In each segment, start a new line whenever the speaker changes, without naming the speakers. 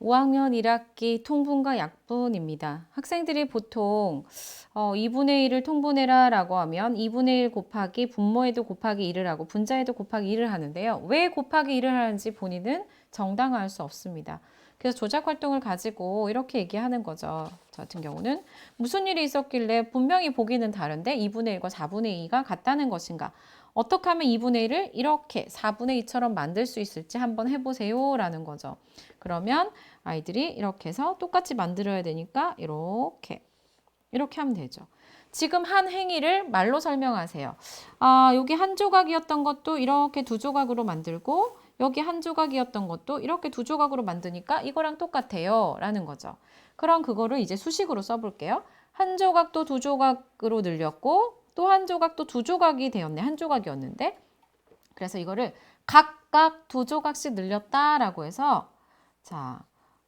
5학년 1학기 통분과 약분입니다. 학생들이 보통 2분의 1을 통분해라 라고 하면 2분의 1 곱하기 분모에도 곱하기 1을 하고 분자에도 곱하기 1을 하는데요. 왜 곱하기 1을 하는지 본인은 정당화할 수 없습니다. 그래서 조작 활동을 가지고 이렇게 얘기하는 거죠. 저 같은 경우는 무슨 일이 있었길래 분명히 보기는 다른데 2분의 1과 4분의 2가 같다는 것인가? 어떻게 하면 2분의 1을 이렇게 4분의 2처럼 만들 수 있을지 한번 해보세요 라는 거죠. 그러면 아이들이 이렇게 해서 똑같이 만들어야 되니까 이렇게 하면 되죠. 지금 한 행위를 말로 설명하세요. 여기 한 조각이었던 것도 이렇게 두 조각으로 만들고 여기 한 조각이었던 것도 이렇게 두 조각으로 만드니까 이거랑 똑같아요 라는 거죠. 그럼 그거를 이제 수식으로 써볼게요. 한 조각도 두 조각으로 늘렸고 또 한 조각도 두 조각이 되었네. 한 조각이었는데 그래서 이거를 각각 두 조각씩 늘렸다라고 해서 자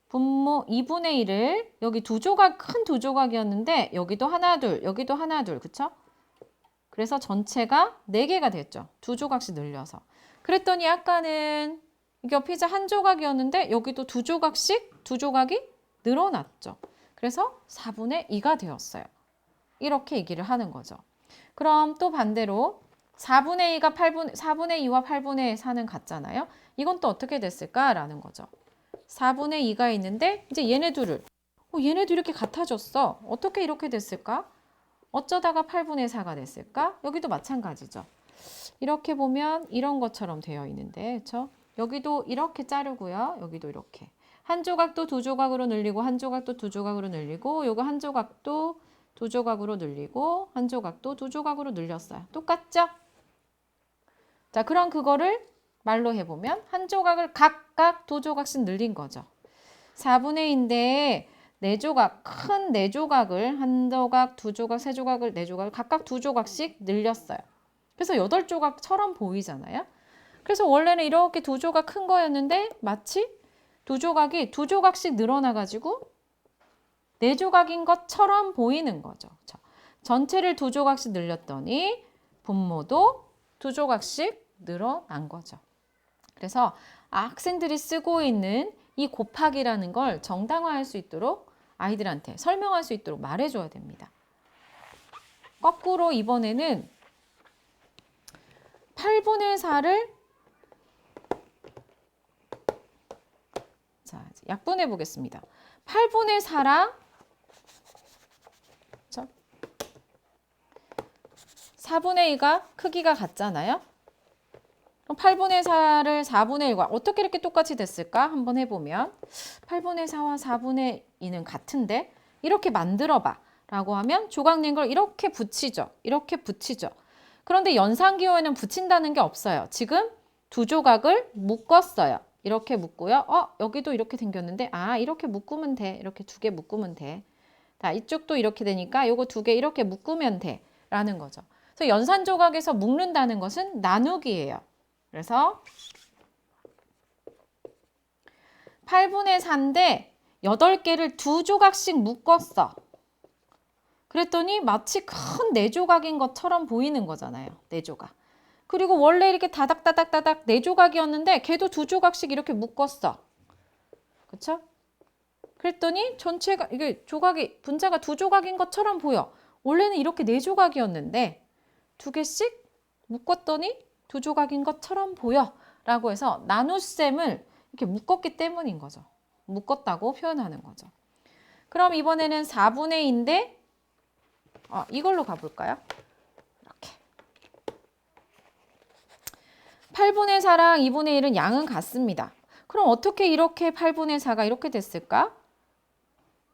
분모 2분의 1을 여기 두 조각 큰 두 조각이었는데 여기도 하나 둘 여기도 하나 둘 그쵸? 그래서 전체가 4개가 됐죠. 두 조각씩 늘려서. 그랬더니 아까는 이게 피자 한 조각이었는데 여기도 두 조각씩 두 조각이 늘어났죠. 그래서 4분의 2가 되었어요. 이렇게 얘기를 하는 거죠. 그럼 또 반대로 4분의 2가 4분의 2와 8분의 4는 같잖아요. 이건 또 어떻게 됐을까라는 거죠. 4분의 2가 있는데 이제 얘네도 이렇게 같아졌어. 어떻게 이렇게 됐을까? 어쩌다가 8분의 4가 됐을까? 여기도 마찬가지죠. 이렇게 보면 이런 것처럼 되어 있는데 그렇죠? 여기도 이렇게 자르고요. 여기도 이렇게. 한 조각도 두 조각으로 늘리고 한 조각도 두 조각으로 늘리고 요거 한 조각도 두 조각으로 늘리고 한 조각도 두 조각으로 늘렸어요. 똑같죠? 자, 그럼 그거를 말로 해보면 한 조각을 각각 두 조각씩 늘린 거죠. 4분의 2인데 네 조각, 큰 네 조각을 한 조각, 두 조각, 세 조각을 네 조각을 각각 두 조각씩 늘렸어요. 그래서 8조각처럼 보이잖아요. 그래서 원래는 이렇게 두 조각 큰 거였는데 마치 두 조각이 두 조각씩 늘어나가지고 네 조각인 것처럼 보이는 거죠. 그렇죠? 전체를 두 조각씩 늘렸더니 분모도 두 조각씩 늘어난 거죠. 그래서 학생들이 쓰고 있는 이 곱하기라는 걸 정당화할 수 있도록 아이들한테 설명할 수 있도록 말해줘야 됩니다. 거꾸로 이번에는 8분의 4를 자, 약분해 보겠습니다. 8분의 4랑 4분의 2가 크기가 같잖아요. 그럼 8분의 4를 4분의 1과 어떻게 이렇게 똑같이 됐을까? 한번 해보면 8분의 4와 4분의 2는 같은데 이렇게 만들어봐 라고 하면 조각 낸 걸 이렇게 붙이죠. 이렇게 붙이죠. 그런데 연산기호에는 붙인다는 게 없어요. 지금 두 조각을 묶었어요. 이렇게 묶고요. 여기도 이렇게 생겼는데 이렇게 묶으면 돼. 이렇게 두 개 묶으면 돼. 자, 이쪽도 이렇게 되니까 요거 두 개 이렇게 묶으면 돼 라는 거죠. 그래서 연산 조각에서 묶는다는 것은 나누기예요. 그래서 8분의 4인데 8개를 두 조각씩 묶었어. 그랬더니 마치 큰 4조각인 것처럼 보이는 거잖아요. 4조각. 그리고 원래 이렇게 다닥다닥다닥 4조각이었는데 걔도 두 조각씩 이렇게 묶었어. 그쵸? 그랬더니 전체가 이게 조각이 분자가 두 조각인 것처럼 보여. 원래는 이렇게 4조각이었는데 두 개씩 묶었더니 두 조각인 것처럼 보여 라고 해서 나눗셈을 이렇게 묶었기 때문인 거죠. 묶었다고 표현하는 거죠. 그럼 이번에는 4분의 2인데 이걸로 가볼까요? 이렇게 8분의 4랑 2분의 1은 양은 같습니다. 그럼 어떻게 이렇게 8분의 4가 이렇게 됐을까?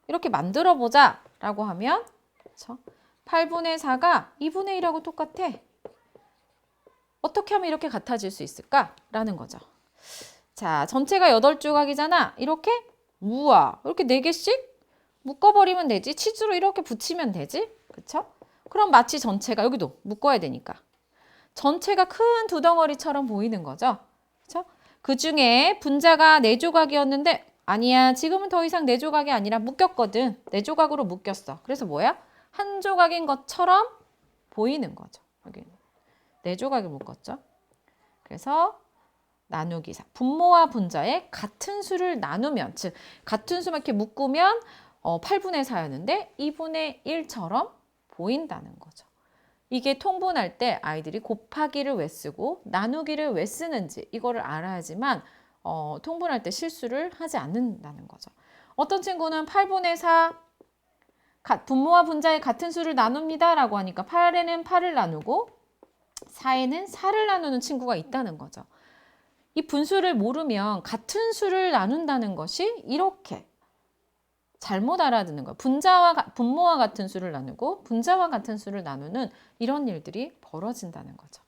이렇게 만들어 보자 라고 하면 그렇죠? 8분의 4가 2분의 1하고 똑같아. 어떻게 하면 이렇게 같아질 수 있을까? 라는 거죠. 자, 전체가 8조각이잖아. 이렇게 우와 이렇게 4개씩 묶어버리면 되지. 치즈로 이렇게 붙이면 되지. 그쵸? 그럼 마치 전체가 여기도 묶어야 되니까 전체가 큰 두 덩어리처럼 보이는 거죠. 그쵸? 그 중에 분자가 4조각이었는데 아니야 지금은 더 이상 4조각이 아니라 묶였거든. 4조각으로 묶였어. 그래서 뭐야? 한 조각인 것처럼 보이는 거죠. 여기 4조각을 묶었죠. 그래서 나누기 4. 분모와 분자의 같은 수를 나누면, 즉 같은 수만 이렇게 묶으면 8분의 4였는데 2분의 1처럼 보인다는 거죠. 이게 통분할 때 아이들이 곱하기를 왜 쓰고 나누기를 왜 쓰는지 이거를 알아야지만 통분할 때 실수를 하지 않는다는 거죠. 어떤 친구는 8분의 4 분모와 분자의 같은 수를 나눕니다 라고 하니까 8에는 8을 나누고 4에는 4를 나누는 친구가 있다는 거죠. 이 분수를 모르면 같은 수를 나눈다는 것이 이렇게 잘못 알아듣는 거예요. 분모와 같은 수를 나누고 분자와 같은 수를 나누는 이런 일들이 벌어진다는 거죠.